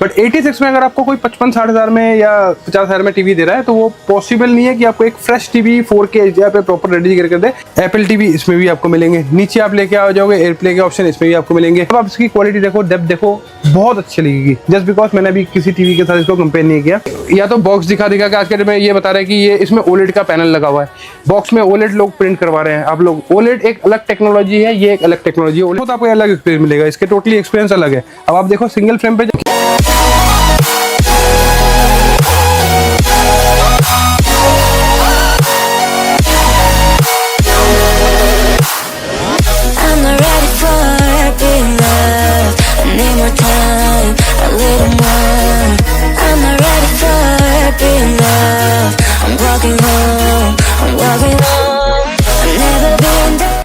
But 86 में अगर आपको कोई 55-60 हज़ार में या 50 हज़ार में टीवी दे रहा है तो वो पॉसिबल नहीं है कि आपको एक फ्रेश टीवी 4K HDR पे प्रॉपर रेडी करके दे। एप्पल टीवी इसमें भी आपको मिलेंगे, नीचे आप लेके आ जाओगे एयरप्ले के ऑप्शन इसमें भी आपको मिलेंगे। अब आप इसकी क्वालिटी देखो, डेप्थ देखो, बहुत अच्छी लगेगी। जस्ट बिकॉज मैंने अभी किसी टीवी के साथ इसको कंपेयर नहीं किया। या तो बॉक्स दिखा के आज के डेट में ये बता रहे हैं कि ये इसमें OLED का पैनल लगा हुआ है, बॉक्स में OLED लोग प्रिंट करवा रहे हैं। आप लोग OLED एक अलग टेक्नोलॉजी है, ये एक अलग टेक्नोलॉजी है, तो आपको अलग एक्सपीरियंस मिलेगा, इसके टोटली एक्सपीरियंस अलग है। अब आप देखो सिंगल फ्रेम पे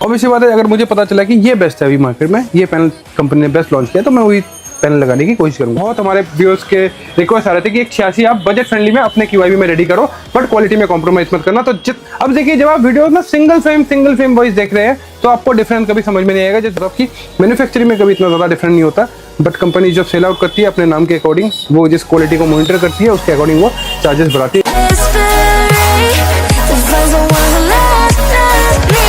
ऑब्वियसली बात है, अगर मुझे पता चला कि ये बेस्ट है अभी मार्केट में, ये पैनल कंपनी ने बेस्ट लॉन्च किया, तो मैं वही पैनल लगाने की कोशिश करूंगा। बहुत हमारे व्यूअर्स के रिक्वेस्ट आ रहे थे कि एक 86 आप बजट फ्रेंडली में अपने QIB में रेडी करो, बट क्वालिटी में कॉम्प्रोमाइज मत करना। तो अब देखिए, जब आप वीडियो में सिंगल फ्रेम वॉइस देख रहे हैं तो आपको डिफरेंस कभी समझ में नहीं आएगा, जब आपकी मैन्युफैक्चरिंग में कभी इतना ज़्यादा डिफरेंट नहीं होता। बट कंपनी जब सेल आउट करती है अपने नाम के अकॉर्डिंग, वो जिस क्वालिटी को मॉनिटर करती है उसके अकॉर्डिंग वो चार्जेस बढ़ाती है।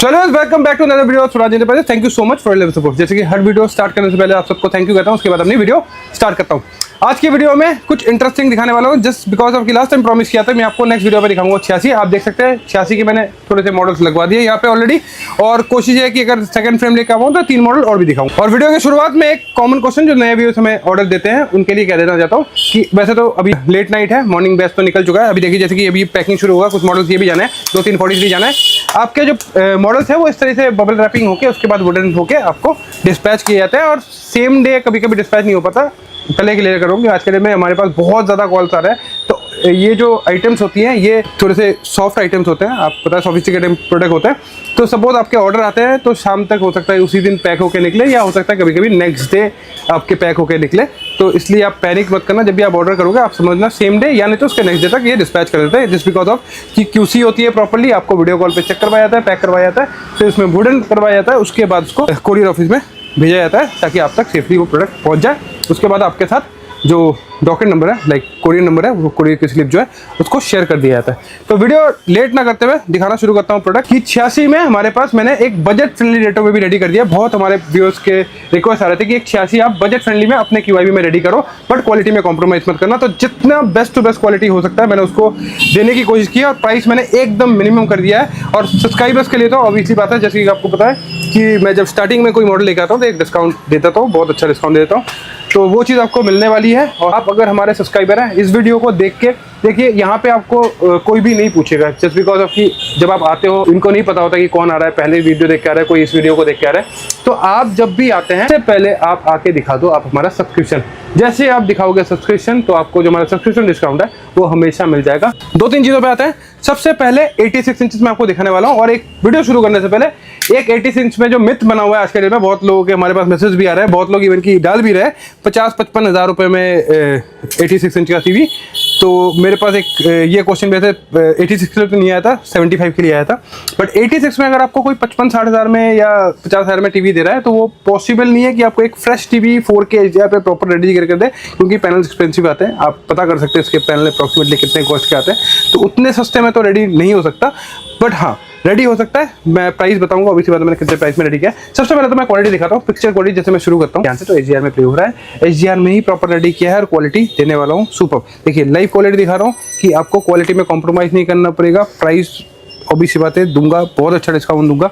चलो welcome back to another video Suraj Enterprises. Thank you so much for your support. जैसे कि हर वीडियो स्टार्ट करने से पहले आप सबको थैंक यू कहता हूं, उसके बाद अपनी वीडियो स्टार्ट करता हूं। आज की वीडियो में कुछ इंटरेस्टिंग दिखाने वाला हूं, जस्ट बिकॉज ऑफ की लास्ट टाइम प्रॉमिस किया था मैं आपको नेक्स्ट वीडियो पे दिखाऊंगा 86। आप देख सकते हैं 86 के मैंने थोड़े से मॉडल्स लगवा दिए यहाँ पे ऑलरेडी, और कोशिश है कि अगर सेकंड फ्रेम लेकर आऊँ तो 3 मॉडल और भी दिखाऊं। और वीडियो की शुरुआत में एक कॉमन क्वेश्चन जो नए व्यूअर्स हमें ऑर्डर देते हैं उनके लिए कह देना चाहता हूँ कि वैसे तो अभी लेट नाइट है, मॉर्निंग बैच तो निकल चुका है। अभी देखिए जैसे कि अभी पैकिंग शुरू होगा, कुछ मॉडल्स ये भी जाना है, 2343 जाना है। आपके जो मॉडल्स है वो इस तरह से बबल रैपिंग होके उसके बाद वुडन होके आपको डिस्पैच किए जाते हैं, और सेम डे कभी कभी डिस्पैच नहीं हो पाता, पहले क्लियर करूँगी। आज के डेट में हमारे पास बहुत ज़्यादा कॉल्स आ रहे हैं, तो ये जो आइटम्स होती हैं ये थोड़े से सॉफ्ट आइटम्स होते हैं, आप पता है सोफिस्टिकेटेड प्रोडक्ट होते हैं। तो सपोज आपके ऑर्डर आते हैं तो शाम तक हो सकता है उसी दिन पैक होके निकले, या हो सकता है कभी कभी नेक्स्ट डे आपके पैक होके निकले। तो इसलिए आप पैनिक मत करना, जब भी आप ऑर्डर करोगे आप समझना सेम डे या नहीं तो उसके नेक्स्ट डे तक ये डिस्पैच कर देते हैं, जस्ट बिकॉज ऑफ कि QC होती है प्रॉपर्ली, आपको वीडियो कॉल पे चेक करवाया जाता है, पैक करवाया जाता है, फिर उसमें वुडन करवाया जाता है, उसके बाद उसको कोरियर ऑफिस में भेजा जाता है ताकि आप तक सेफली वो प्रोडक्ट पहुँच जाए। उसके बाद आपके साथ जो डॉक्यूमेंट नंबर है, लाइक कोरियर नंबर है, वो कोरियर की स्लिप जो है उसको शेयर कर दिया जाता है। तो वीडियो लेट ना करते हुए दिखाना शुरू करता हूँ प्रोडक्ट की 86 में हमारे पास मैंने एक बजट फ्रेंडली रेटों में भी रेडी कर दिया। बहुत हमारे व्यूअर्स के रिक्वेस्ट आ रहे थे कि एक 86 आप बजट फ्रेंडली में अपने QIB में रेडी करो, बट क्वालिटी में कॉम्प्रोमाइज मत करना। तो जितना बेस्ट टू बेस्ट क्वालिटी हो सकता है मैंने उसको देने की कोशिश की, और प्राइस मैंने एकदम मिनिमम कर दिया है। और सब्सक्राइबर्स के लिए तो ऑब्वियसली बात है, जैसे कि आपको पता है कि मैं जब स्टार्टिंग में कोई मॉडल लेकर आता हूँ तो एक डिस्काउंट देता था, बहुत अच्छा डिस्काउंट देता हूँ, तो वो चीज़ आपको मिलने वाली है। और आप अगर हमारे सब्सक्राइबर हैं, इस वीडियो को देख के देखिए, यहाँ पे आपको कोई भी नहीं पूछेगा, जस्ट बिकॉज ऑफ कि जब आप आते हो इनको नहीं पता होता कि कौन आ रहा है, पहले वीडियो देख के आ रहा है, कोई इस वीडियो को देख के आ रहा है। तो आप जब भी आते हैं सबसे पहले आप आके दिखा दो आप हमारा सब्सक्रिप्शन। जैसे आप दिखाओगे सब्सक्रिप्शन तो आपको जो हमारा सब्सक्रिप्शन डिस्काउंट है वो हमेशा मिल जाएगा। 2-3 चीज़ों पे आते हैं। सबसे पहले 86 इंच में आपको दिखाने वाला हूँ, और एक वीडियो शुरू करने से पहले एक 86 इंच में जो मिथ बना हुआ है आज के डेट में, बहुत लोगों के हमारे पास मैसेज भी आ रहा है, बहुत लोग इवन की डाल भी रहे हैं 50-55 हज़ार रुपये में 86 इंच का टीवी। तो मेरे पास एक ये क्वेश्चन वैसे 86 के लिए तो नहीं आया था, 75 के लिए आया था। बट 86 में अगर आपको कोई 55-60 हज़ार में या 50 हज़ार में टीवी दे रहा है तो वो पॉसिबल नहीं है कि आपको एक फ्रेश टीवी 4K HDR पे प्रॉपर रेडी करके दे, क्योंकि पैनल्स एक्सपेंसिव आते हैं। आप पता कर सकते हैं इसके पैनल अप्रॉक्सीमेटली कितने कॉस्ट के आते हैं, तो उतने सस्ते में तो रेडी नहीं हो सकता, बट हाँ रेडी हो सकता है। मैं प्राइस बताऊंगा अभी, बात मैंने कितने प्राइस में रेडी किया है। सबसे पहले तो मैं क्वालिटी दिखाता हूँ, पिक्चर क्वालिटी जैसे मैं शुरू करता हूँ यहाँ से, तो HDR में प्ले हो रहा है, HDR में ही प्रॉपर रेडी किया है और क्वालिटी देने वाला हूँ सुपर। देखिए लाइव क्वालिटी दिखा रहा हूँ कि आपको क्वालिटी में कॉम्प्रोमाइज़ नहीं करना पड़ेगा। प्राइस ऑब्वियस बात है दूंगा, बहुत अच्छा डिस्काउंट दूंगा।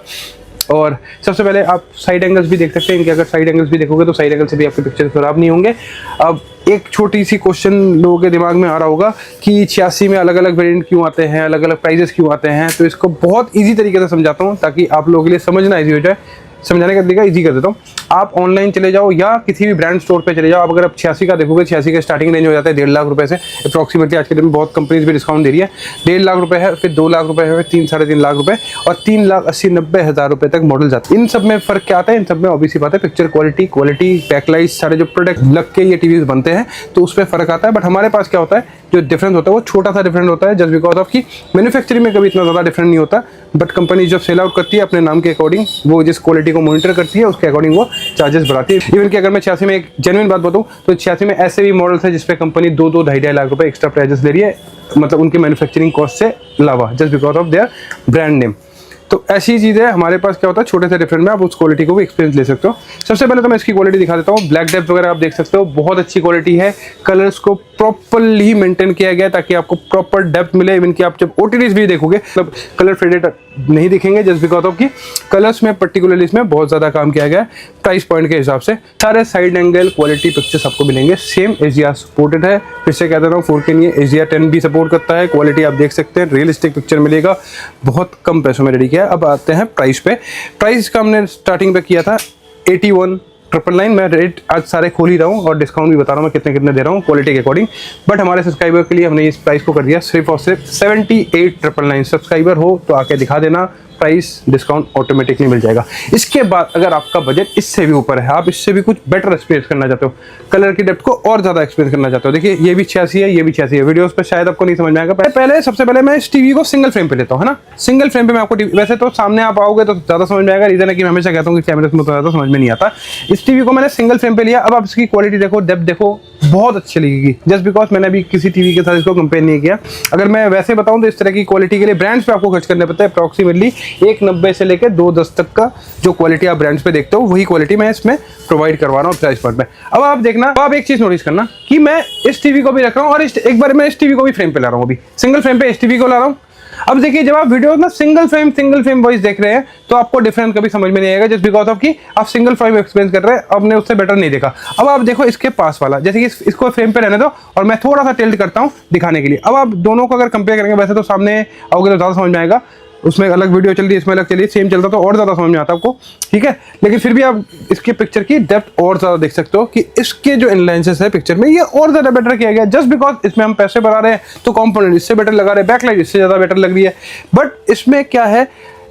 और सबसे पहले आप साइड एंगल्स भी देख सकते हैं, इनके अगर साइड एंगल्स भी देखोगे तो साइड एंगल से भी आपके पिक्चर खराब नहीं होंगे। अब एक छोटी सी क्वेश्चन लोगों के दिमाग में आ रहा होगा कि 86 में अलग अलग वेरिएंट क्यों आते हैं, अलग अलग प्राइजेस क्यों आते हैं, तो इसको बहुत इजी तरीके से समझाता हूँ ताकि आप लोगों के लिए समझना इजी हो जाए। समझाने का तरीका इजी कर देता हूँ। आप ऑनलाइन चले जाओ या किसी भी ब्रांड स्टोर पे चले जाओ, आप अगर आप 86 का देखोगे, 86 का स्टार्टिंग रेंज हो जाता है 1.5 लाख रुपए से अप्रॉक्सीमेटली। आज के दिन में बहुत कंपनीज भी डिस्काउंट दे रही है। 1.5 लाख रुपए है, फिर 2 लाख रुपए है, 3-3.5 लाख रुपए, और 3,80,90 हज़ार रुपए तक मॉडल जाते हैं। इन सब में फर्क क्या आता है? इन सब में ऑब्वियसली बात है पिक्चर क्वालिटी, बैकलाइट, सारे जो प्रोडक्ट लग के ये टीवीज बनते हैं तो उसमें फर्क आता है। बट हमारे पास क्या होता है जो डिफरेंस होता है वो छोटा सा डिफरेंट होता है, जस्ट बिकॉज ऑफ कि मैन्युफैक्चरिंग में कभी इतना ज़्यादा डिफरेंट नहीं होता, बट कंपनी जब सेल आउट करती है अपने नाम के अकॉर्डिंग, वो जिस क्वालिटी को मॉनिटर करती है उसके अकॉर्डिंग वो चार्जेस बढ़ाती है। इवन कि अगर मैं 86 में एक जेन्युइन बात बताऊँ तो 86 में ऐसे भी मॉडल्स है जिसपे कंपनी 2-2, ढाई लाख रुपए एक्स्ट्रा प्राइजेस ले रही है, मतलब उनके मैन्युफैक्चरिंग कॉस्ट से अलावा, just because of their brand name. तो ऐसी चीज़ें हमारे पास क्या होता है, छोटे से डिफरेंट में आप उस क्वालिटी को भी एक्सपीरियंस ले सकते हो। सबसे पहले तो मैं इसकी क्वालिटी दिखा देता हूँ। ब्लैक डेप्थ वगैरह आप देख सकते हो, बहुत अच्छी क्वालिटी है। कलर्स को प्रॉपरली मेंटेन किया गया ताकि आपको प्रॉपर डेप्थ मिले। इवन कि आप जब OTTs भी देखोगे मतलब कलर फेडेड नहीं दिखेंगे, जस्ट बिकॉज ऑफ कि कलर्स में पर्टिकुलरली इसमें बहुत ज़्यादा काम किया गया है। प्राइस पॉइंट के हिसाब से सारे साइड एंगल क्वालिटी पिक्चर्स आपको मिलेंगे सेम। HDR सपोर्टेड है, फिर से कहता हूँ 4K नहीं है, HDR10 भी सपोर्ट करता है। क्वालिटी आप देख सकते हैं, रियलिस्टिक पिक्चर मिलेगा, बहुत कम पैसों में रेडी किया है। अब आते हैं प्राइस पे। प्राइस का हमने स्टार्टिंग पे किया था 81,999। मैं रेट आज सारे खोल ही रहा हूँ और डिस्काउंट भी बता रहा हूँ मैं कितने कितने दे रहा हूँ क्वालिटी के अकॉर्डिंग। बट हमारे सब्सक्राइबर के लिए हमने इस प्राइस को कर दिया सिर्फ और सिर्फ 78,999। सब्सक्राइबर हो तो आके दिखा देना, प्राइस डिस्काउंट ऑटोमेटिकली मिल जाएगा। इसके बाद अगर आपका बजट इससे भी ऊपर है, आप इससे भी कुछ बेटर एक्सपीरियंस करना चाहते हो, कलर की डेप्थ को और ज़्यादा एक्सपीरियंस करना चाहते हो, देखिए ये भी 86 है, ये भी 86 है। वीडियोस पे शायद आपको नहीं समझ में आएगा। पहले सबसे पहले मैं इस टीवी को सिंगल फ्रेम पे लेता हूँ, है ना। सिंगल फ्रेम पे मैं आपको वैसे तो सामने आप आओगे तो ज़्यादा समझ में आएगा। रीज़न है कि मैं हमेशा कहता हूँ कि कैमरे में तो ज़्यादा समझ में नहीं आता। इस टीवी को मैंने सिंगल फ्रेम पे लिया। अब आप इसकी क्वालिटी देखो, डेप्थ देखो, बहुत अच्छी लगेगी, जस्ट बिकॉज मैंने अभी किसी टीवी के साथ इसको कंपेयर नहीं किया। अगर मैं वैसे बताऊं तो इस तरह की क्वालिटी के लिए ब्रांड्स पे आपको खर्च करने पड़ता है अप्रॉक्सीमेटली 190 से लेकर 210 तक का जो क्वालिटी आप ब्रांड्स पे देखते हो वही क्वालिटी मैं इसमें प्रोवाइड करवा रहा हूँ प्राइस पॉइंट में। अब आप देखना, अब आप एक चीज नोटिस करना कि मैं इस टीवी को भी रख रहा हूँ और एक बार मैं इस टीवी को भी फ्रेम पे ला रहा हूँ, अभी सिंगल फ्रेम पे इस टीवी को ला रहा हूँ। अब देखिए जब आप वीडियो ना सिंगल फ्रेम वॉइस देख रहे हैं तो आपको डिफरेंस कभी समझ में नहीं आएगा, जस्ट बिकॉज ऑफ कि आप सिंगल फ्रेम एक्सपीरियंस कर रहे हैं, आपने उससे बेटर नहीं देखा। अब आप देखो इसके पास वाला, जैसे कि इसको फ्रेम पे रहने दो और मैं थोड़ा सा टिल्ट करता हूं दिखाने के लिए। अब आप दोनों को अगर कंपेयर करेंगे, वैसे तो सामने आओगे तो ज्यादा समझ में आएगा, उसमें अलग वीडियो चल रही है, इसमें अलग चलिए, सेम चलता तो और ज़्यादा समझ में आता आपको, ठीक है। लेकिन फिर भी आप इसकी पिक्चर की डेप्थ और ज़्यादा देख सकते हो कि इसके जो इनलाइंसेस है पिक्चर में ये और ज़्यादा बेटर किया गया, जस्ट बिकॉज इसमें हम पैसे बढ़ा रहे हैं तो कंपोनेंट इससे बेटर लगा रहे हैं, बैकलाइट इससे ज़्यादा बेटर लग रही है। बट इसमें क्या है,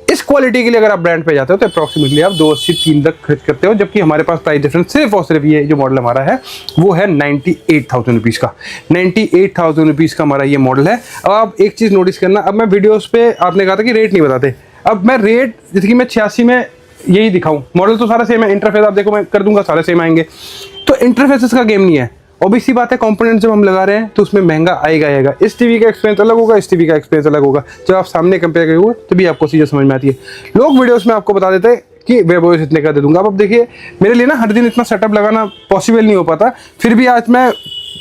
इस क्वालिटी के लिए अगर आप ब्रांड पे जाते हो तो अप्रॉक्सीमेटली आप 280-3 तक खर्च करते हो, जबकि हमारे पास प्राइस डिफरेंस सिर्फ और सिर्फ ये जो मॉडल हमारा है वो है 98,000 रुपीज़ का। 98,000 रुपीज़ का हमारा ये मॉडल है। अब आप एक चीज़ नोटिस करना, अब मैं वीडियोस पे आपने कहा था कि रेट नहीं बताते, अब मैं रेट जैसे कि मैं 86 में यही दिखाऊं, मॉडल तो सारा सेम है, इंटरफेस आप देखो मैं कर दूंगा सारे सेम आएंगे, तो इंटरफेसेस का गेम नहीं है। ऑब्वियस सी बात है, कंपोनेंट जब हम लगा रहे हैं तो उसमें महंगा आएगा। इस टीवी का एक्सपीरियंस अलग होगा, इस टीवी का एक्सपीरियंस अलग होगा। जब आप सामने कंपेयर करोगे तभी आपको चीज़ें समझ में आती है। लोग वीडियोस में आपको बता देते हैं कि वेब ओएस इतने का दे दूंगा। अब देखिए मेरे लिए ना हर दिन इतना सेटअप लगाना पॉसिबल नहीं हो पाता, फिर भी आज मैं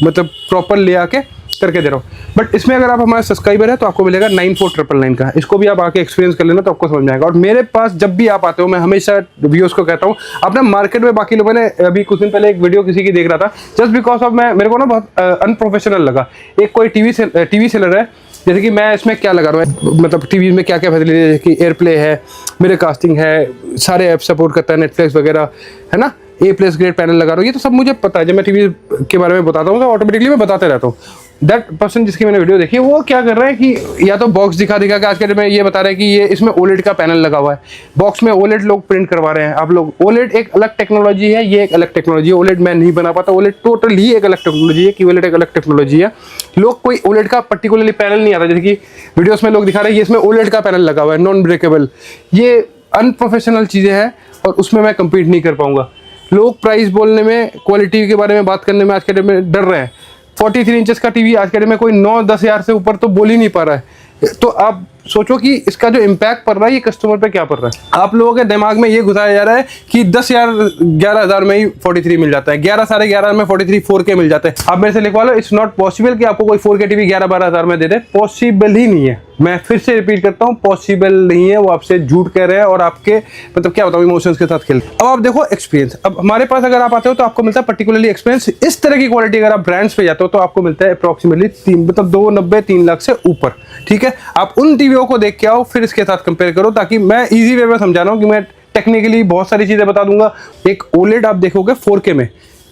मतलब प्रॉपर ले आके करके दे रहा हूँ। बट इसमें अगर आप हमारे सब्सक्राइबर है तो आपको मिलेगा 94,999 का। इसको भी आप आके एक्सपीरियंस कर लेना तो आपको समझ में आएगा। और मेरे पास जब भी आप आते हो, मैं हमेशा व्यूअर्स को कहता हूँ, अपना मार्केट में बाकी लोगों ने, अभी कुछ दिन पहले एक वीडियो किसी की देख रहा था, जस्ट बिकॉज ऑफ मेरे को ना बहुत अनप्रोफेशनल लगा। एक कोई टीवी सेलर है, जैसे कि मैं इसमें क्या लगा रहा हूँ, मतलब टीवी में क्या क्या फैसिलिटी है, जैसे कि एयरप्ले है, मेरे कास्टिंग है, सारे ऐप सपोर्ट करता है, नेटफ्लिक्स वगैरह है ना, A+ ग्रेड पैनल लगा रहा हूँ, ये तो सब मुझे पता है। जब मैं टीवी के बारे में बताता हूँ तो ऑटोमेटिकली मैं बताते रहता हूँ। दैट पर्सन जिसकी मैंने वीडियो देखी वो क्या कर रहा है कि या तो बॉक्स दिखा के आज के डेट में ये बता रहे हैं कि ये इसमें OLED का पैनल लगा हुआ है, बॉक्स में OLED लोग प्रिंट करवा रहे हैं। आप लोग OLED एक अलग टेक्नोलॉजी है, ये एक अलग टेक्नोलॉजी है। OLED मैं नहीं बना पाता, OLED टोटली एक अलग टेक्नोलॉजी है, QLED एक अलग टेक्नोलॉजी है। लोग कोई OLED का पर्टिकुलरली पैनल नहीं आता, जैसे कि वीडियोस में लोग दिखा रहे हैं ये इसमें OLED का पैनल लगा हुआ है, नॉन ब्रेकेबल। ये अनप्रोफेशनल चीज़ें हैं और उसमें मैं कम्पीट नहीं कर पाऊंगा। लोग प्राइस बोलने में, क्वालिटी के बारे में बात करने में आज के डेट में डर रहे हैं। 43 इंचेस का टीवी आज के डेट में कोई 9-10 हज़ार से ऊपर तो बोल ही नहीं पा रहा है। तो आप सोचो कि इसका जो इम्पैक्ट पड़ रहा है ये कस्टमर पे क्या पड़ रहा है। आप लोगों के दिमाग में ये घुसाया जा रहा है कि 10,000-11,000 में ही 43 मिल जाता है, 11-11.5 में 43 4K मिल जाता है। आप मेरे से लिखवा लो, इट्स नॉट पॉसिबल कि आपको कोई 4K टीवी 11-12 हज़ार में दे दे, पॉसिबल ही नहीं है। मैं फिर से रिपीट करता हूँ, पॉसिबल नहीं है। वो आपसे झूठ कह रहे हैं और आपके मतलब क्या बताऊँ, इमोशंस के साथ खेल। अब आप देखो एक्सपीरियंस, अब हमारे पास अगर आप आते हो तो आपको मिलता है पर्टिकुलरली एक्सपीरियंस। इस तरह की क्वालिटी अगर आप ब्रांड्स पे जाते हो तो आपको मिलता है अप्रॉक्सीमेटली 290-3 लाख से ऊपर, ठीक है। आप उन टीवियों को देख के आओ, फिर इसके साथ कंपेयर करो, ताकि मैं इजी वे में समझा रहा हूँ कि मैं टेक्निकली बहुत सारी चीजें बता दूंगा। एक OLED आप देखोगे 4K में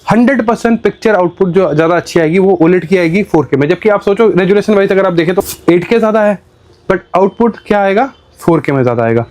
100% पिक्चर आउटपुट जो ज्यादा अच्छी आएगी वो OLED की आएगी 4K में। जबकि आप सोचो रेजोल्यूशन वाइज अगर आप देखें तो 8K ज्यादा है, बट आउटपुट क्या आएगा, 4K में ज्यादा आएगा,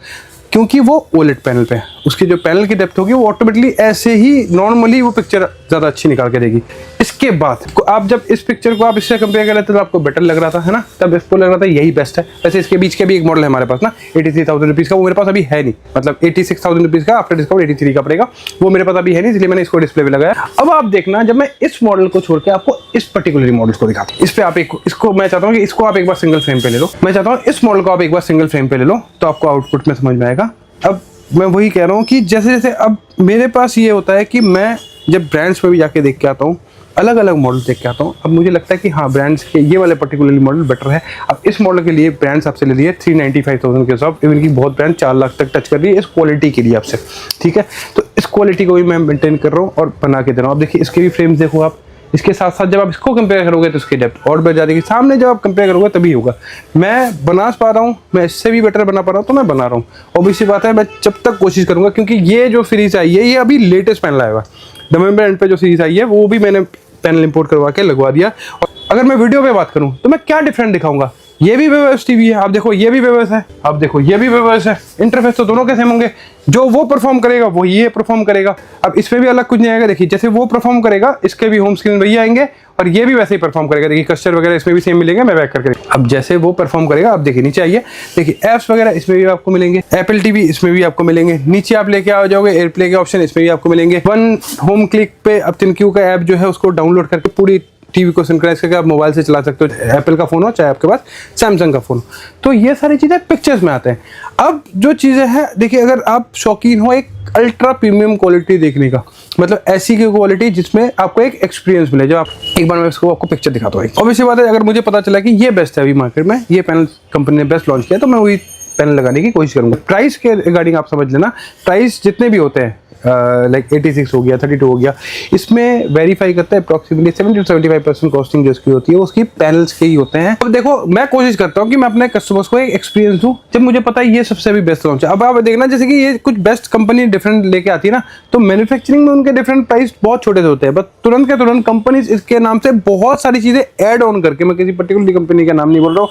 क्योंकि वो OLED पैनल पे है। उसकी जो पैनल की डेप्थ होगी वो ऑटोमेटिकली ऐसे ही नॉर्मली वो पिक्चर ज़्यादा अच्छी निकाल के देगी। इसके बाद आप जब इस पिक्चर को आप इससे कंपेयर करें तो आपको बेटर लग रहा था, है ना, तब इसको लग रहा था यही बेस्ट है। वैसे इसके बीच के भी एक मॉडल है हमारे पास ना 83,000 रुपीज़ का, वो मेरे पास अभी है नहीं, मतलब 86,000 रुपीज़ का, आफ्टर डिस्काउंट 83 का पड़ेगा, वो मेरे पास अभी है नहीं, इसलिए मैंने इसको डिस्प्ले पे लगाया। अब आप देखना, जब मैं इस मॉडल को छोड़ के आपको इस पर्टिकुलर मॉडल को दिखाता हूँ, इस पे आप इसको मैं चाहता हूँ कि इसको आप एक बार सिंगल फ्रेम पे ले लो, मैं चाहता हूँ इस मॉडल को आप एक बार सिंगल फ्रेम पे ले लो, तो आपको आउटपुट में समझ में आएगा। अब मैं वही कह रहा हूँ कि जैसे जैसे अब मेरे पास ये होता है कि मैं जब ब्रांड्स में भी जाके देख के आता हूँ, अलग अलग मॉडल देख के आता हूँ, अब मुझे लगता है कि हाँ ब्रांड्स के ये वाले पर्टिकुलरली मॉडल बेटर है। अब इस मॉडल के लिए ब्रांड्स आपसे ले लिए 395,000 के हिसाब, इवन की बहुत ब्रांड 4 लाख तक टच कर रही है इस क्वालिटी के लिए आपसे, ठीक है। तो इस क्वालिटी को भी मैं मेंटेन कर रहा हूँ और बना के दे रहा हूँ। अब देखिए इसके भी फ्रेम्स देखो आप, इसके साथ साथ जब आप इसको कंपेयर करोगे तो इसकी डेप्थ और बढ़ जाएगी, सामने जब आप कंपेयर करोगे तभी होगा। मैं बना पा रहा हूँ, मैं इससे भी बेटर बना पा रहा हूँ, तो मैं बना रहा हूँ। ऑब्वियसली बात है, मैं जब तक कोशिश करूँगा, क्योंकि ये जो सीरीज आई है ये अभी लेटेस्ट पैनल आएगा, नवंबर एंड पे जो सीरीज आई है वो भी मैंने पैनल इंपोर्ट करवा के लगवा दिया। और अगर मैं वीडियो पे बात करूँ तो मैं क्या डिफरेंट दिखाऊंगा, ये भी वेवस टीवी है, आप देखो ये भी वेवस है, आप देखो ये भी वेवस है, इंटरफेस तो दोनों के सेम होंगे, जो वो परफॉर्म करेगा वो ये परफॉर्म करेगा। अब इसमें भी अलग कुछ नहीं आएगा, देखिए जैसे वो परफॉर्म करेगा इसके भी होम स्क्रीन वही आएंगे और ये भी वैसे ही परफॉर्म करेगा, देखिए कस्टर वगैरह इसमें भी सेम मिलेंगे, मैं बैक करके। अब जैसे वो परफॉर्म करेगा, आप देखिए नीचे आइए, देखिए ऐप्स वगैरह इसमें भी आपको मिलेंगे, एप्पल टीवी इसमें भी आपको मिलेंगे, नीचे आप लेके आ जाओगे एयरप्ले के ऑप्शन इसमें भी आपको मिलेंगे। वन होम क्लिक पे अब तिनक्यू का ऐप जो है उसको डाउनलोड करके पूरी टीवी को सिंक्रोनाइज करके आप मोबाइल से चला सकते हो, एप्पल का फोन हो चाहे आपके पास सैमसंग का फोन। तो ये सारी चीज़ें पिक्चर्स में आते हैं। अब जो चीज़ें हैं देखिए, अगर आप शौकीन हो एक अल्ट्रा प्रीमियम क्वालिटी देखने का, मतलब ऐसी की क्वालिटी जिसमें आपको एक एक्सपीरियंस मिले, जो आप एक बार मैं इसको आपको पिक्चर दिखाता हूँ। ऑब्वियसली बात है, अगर मुझे पता चला कि ये बेस्ट है अभी मार्केट में, ये पैनल कंपनी ने बेस्ट लॉन्च किया, तो मैं वही पैनल लगाने की कोशिश करूँगा। प्राइस के रिगार्डिंग आप समझ लेना, प्राइस जितने भी होते हैं लाइक 86 हो गया, 32 हो गया, इसमें वेरीफाई करते हैं अप्रॉक्सीमेटली 70 to 75% कॉस्टिंग जो इसकी होती है उसकी पैनल्स के ही होते हैं। अब देखो मैं कोशिश करता हूँ कि मैं अपने कस्टमर्स को एक एक्सपीरियंस दूँ, जब मुझे पता है ये सबसे भी बेस्ट लॉन्च है। अब आप देखना, जैसे कि ये कुछ बेस्ट कंपनी डिफरेंट लेके आती है ना, तो मैन्युफैक्चरिंग में उनके डिफरेंट प्राइस बहुत छोटे से होते हैं, बस तुरंत के तुरंत कंपनी इसके नाम से बहुत सारी चीज़ें ऐड ऑन करके, मैं किसी पर्टिकुलर कंपनी का नाम नहीं बोल रहा हूँ,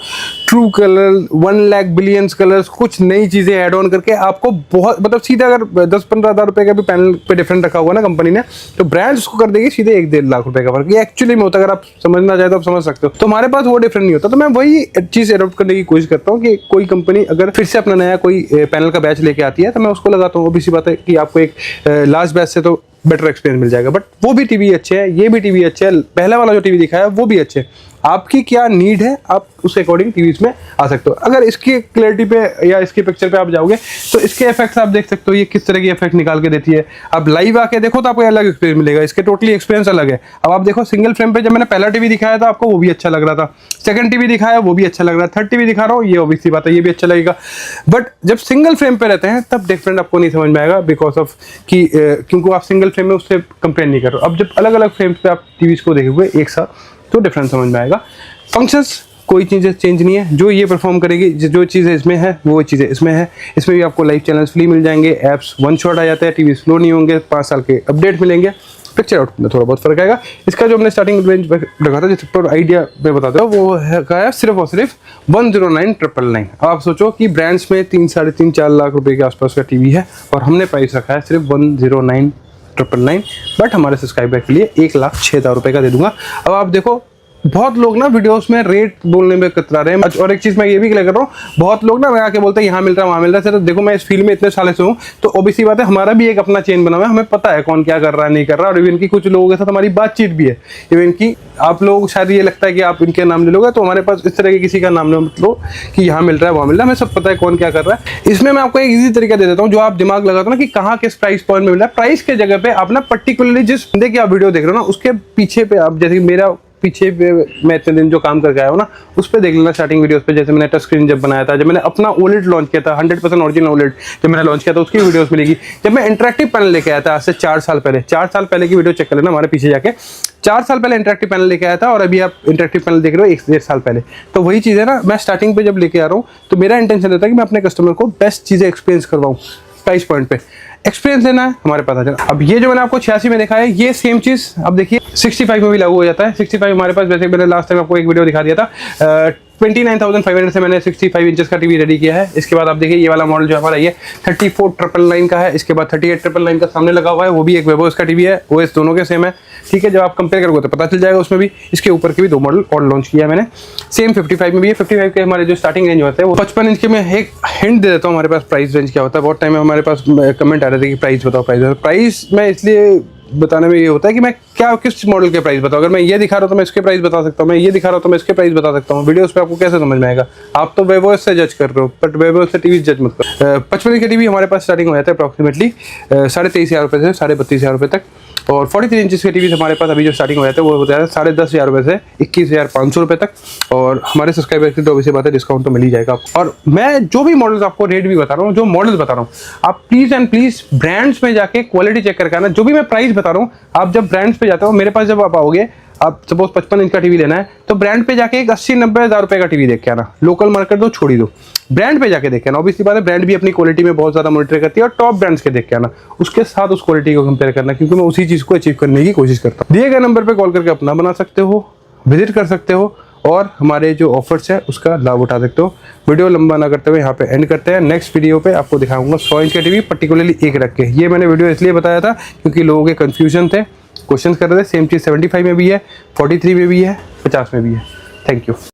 true colour 1 lakh billions colours, कुछ नई चीज़ें ऐड ऑन करके आपको बहुत, मतलब सीधे अगर 10-15 हज़ार रुपये का भी पैनल पे डिफरेंट रखा हुआ ना कंपनी ने, तो ब्रांड उसको कर देगी सीधे 1-1.5 लाख रुपए का फर्क। ये एक्चुअली में होता है, अगर आप समझना चाहे तो आप समझ सकते हो। तो हमारे पास वो डिफरेंट नहीं होता, तो मैं वही चीज़ एडॉप्ट करने की कोशिश करता हूँ कि कोई कंपनी अगर फिर से अपना नया कोई पैनल का बैच लेके आती है तो मैं उसको लगाता हूँ। obviously बात है कि आपको एक लास्ट बैच से तो बेटर एक्सपीरियंस मिल जाएगा, बट वो भी टीवी अच्छे है, ये भी टीवी अच्छे है, पहला वाला जो टीवी दिखाया है वो भी अच्छे है। आपकी क्या नीड है, आप उसके अकॉर्डिंग टीवीज में आ सकते हो। अगर इसकी क्लैरिटी पे या इसके पिक्चर पे आप जाओगे तो इसके इफेक्ट्स आप देख सकते हो, ये किस तरह की इफेक्ट निकाल के देती है। आप लाइव आके देखो तो आपको अलग एक्सपीरियंस मिलेगा, इसके टोटली एक्सपीरियंस अलग है। अब आप देखो सिंगल फ्रेम पे, जब मैंने पहला टीवी दिखाया था आपको वो भी अच्छा लग रहा था, सेकंड टीवी दिखाया वो भी अच्छा लग रहा है, थर्ड टीवी दिखा रहा हूँ ये ऑब्वियसली बात है ये भी अच्छा लगेगा। बट जब सिंगल फ्रेम पे रहते हैं तब डिफरेंट आपको नहीं समझ में आएगा, बिकॉज ऑफ कि क्योंकि आप सिंगल फ्रेम में उससे कंपेयर नहीं कर रहे हो। अब जब अलग अलग फ्रेम्स पे आप टीवीज को देखोगे एक साथ तो डिफरेंस समझ में आएगा। फंक्शंस कोई चीज़ें चेंज नहीं है, जो ये परफॉर्म करेगी, जो चीज़ें इसमें है वो चीज़ें इसमें है। इसमें भी आपको लाइव चैनल्स फ्री मिल जाएंगे, ऐप्स वन शॉट आ जाते हैं, टीवी स्लो नहीं होंगे, 5 साल के अपडेट मिलेंगे, पिक्चर आउटपुट में थोड़ा बहुत फर्क आएगा। इसका जो हमने स्टार्टिंग रेंज रखा था, जिस पर आइडिया में बताते हो, वो है सिर्फ और सिर्फ 109,999। अब आप सोचो कि ब्रांड्स में 3-3.5-4 लाख रुपए के आसपास का टीवी है और हमने प्राइस रखा है सिर्फ 109,999, बट हमारे सब्सक्राइबर के लिए 1,06,000 रुपये का दे दूंगा। अब आप देखो बहुत लोग ना वीडियोस में रेट बोलने में कतरा रहे हैं। और एक चीज़ मैं ये भी क्लियर कर रहा हूँ, बहुत लोग ना आके बोलते हैं यहाँ मिल रहा है वहाँ मिल रहा है। सर देखो मैं इस फील्ड में इतने सालों से हूँ, तो ऑब्वियसली बात है हमारा भी एक अपना चेन बना हुआ है, हमें पता है कौन क्या कर रहा है नहीं कर रहा। और इवन की कुछ लोगों के साथ हमारी बातचीत भी है। इवन की आप लोग शायद ये लगता है कि आप इनके नाम ले लोगे, तो हमारे पास इस तरह के किसी का नाम ले लो कि यहाँ मिल रहा है वहाँ मिल रहा है, हमें सब पता है कौन क्या कर रहा है। इसमें मैं आपको एक ईजी तरीका दे देता हूँ, जो आप दिमाग लगाते हो ना कि कहाँ किस प्राइस पॉइंट में मिल रहा है। प्राइस के जगह पे आप ना पर्टिकुलरली जिस बंदे की आप वीडियो देख रहे हो ना, उसके पीछे पे आप, जैसे मेरा पीछे पे मैं इतने दिन जो काम करके आया हूँ ना, उस पर देख लेना स्टार्टिंग वीडियोस पे। जैसे मैंने टच स्क्रीन जब बनाया था, जब मैंने अपना ओलेड लॉन्च किया था, 100% ओरिजिनल ओलेड जब मैंने लॉन्च किया था, उसकी वीडियोस मिलेगी। जब मैं इंटरेक्टिव पैनल लेके आया था आज से 4 साल पहले, 4 साल पहले की वीडियो चेक कर लेना हमारे पीछे जाके। 4 साल पहले इंटरेक्टिव पैनल लेके आया था और अभी आप इंटरेक्टिव पैनल देख रहे हो 1-1.5 साल पहले। तो वही चीज़ है ना, मैं स्टार्टिंग पे जब लेके आ रहा हूँ तो मेरा इंटेंशन रहता है कि मैं अपने कस्टमर को बेस्ट चीज़ें एक्सपीरियंस करवाऊँ। प्राइस पॉइंट पे एक्सपीरियंस लेना है हमारे पास आ जाना। अब ये जो मैंने आपको 86 में दिखाया है, ये सेम चीज़ अब देखिए 65 में भी लागू हो जाता है। 65 हमारे पास, वैसे मैंने लास्ट टाइम आपको एक वीडियो दिखा दिया था 29,500 से मैंने 65 इंचेस का टीवी रेडी किया है। इसके बाद आप देखिए ये वाला मॉडल जो हमारा ये 34,999 का है। इसके बाद 38,999 का सामने लगा हुआ है, वो भी एक वेबोस का टीवी है। ओएस दोनों के सेम है, ठीक है। जब आप कंपेयर करोगे तो पता चल जाएगा उसमें भी। इसके ऊपर के भी 2 मॉडल और लॉन्च किया है मैंने, सेम 55 में भी है। 55 के हमारे जो स्टार्टिंग रेंज होता है वो 55 इंच के। मैं एक हिंट दे देता हूँ हमारे पास प्राइस रेंज क्या होता है। बहुत टाइम में हमारे पास कमेंट आ रहे थे कि प्राइस बताओ, प्राइस मैं इसलिए बताने में ये होता है कि मैं क्या किस मॉडल के प्राइस बताऊं। अगर मैं ये दिखा रहा हूं तो मैं इसके प्राइस बता सकता हूं, मैं ये दिखा रहा हूं तो मैं इसके प्राइस बता सकता हूं। वीडियोस पे आपको कैसे समझ में आएगा? आप तो वेबोस से जज कर रहे हो, बट वेबोस से टीवी जज मत करो। 55 के टीवी हमारे पास स्टार्टिंग हो जाता है अप्रॉक्सीमेटली 23,500 रुपये से 32,500 रुपये तक। और 43 इंचेस के टीवी हमारे पास अभी जो स्टार्टिंग हो जाता है वो हो जाता है 10,500 रुपये से 21,500 रुपये तक। और हमारे सब्सक्राइबर की तो ऑब्वियसली बात है, डिस्काउंट तो मिल ही जाएगा आपको। और मैं जो भी मॉडल्स आपको रेट भी बता रहा हूँ, जो मॉडल्स बता रहा हूँ, आप प्लीज़ एंड प्लीज़ ब्रांड्स में जाके क्वालिटी चेक करके आना। जो भी मैं प्राइस बता रहा हूँ, आप जब ब्रांड्स पे जाते हो, मेरे पास जब आप आओगे, आप सपोज 55 इंच का टीवी लेना है तो ब्रांड पे जाके एक 80-90 हज़ार रुपये का टीवी देख के आना। लोकल मार्केट तो छोड़ ही दो, ब्रांड पे जाके देख के आना। ऑब्वियसली बात है, ब्रांड भी अपनी क्वालिटी में बहुत ज़्यादा मॉनिटर करती है, और टॉप ब्रांड्स के देख के आना, उसके साथ उस क्वालिटी को कंपेयर करना, क्योंकि मैं उसी चीज़ को अचीव करने की कोशिश करता हूँ। दिए गए नंबर पर कॉल करके अपना बना सकते हो, विजिट कर सकते हो, और हमारे जो ऑफर्स है उसका लाभ उठा सकते हो। वीडियो लंबा ना करते हुए यहाँ पे एंड करते हैं। नेक्स्ट वीडियो पे आपको दिखाऊंगा 100 इंच का टीवी, पर्टिकुलरली एक रख के। ये मैंने वीडियो इसलिए बताया था क्योंकि लोगों के कन्फ्यूजन थे, क्वेश्चन कर रहे थे। सेम चीज़ 75 में भी है, 43 में भी है, 50 में भी है। Thank you.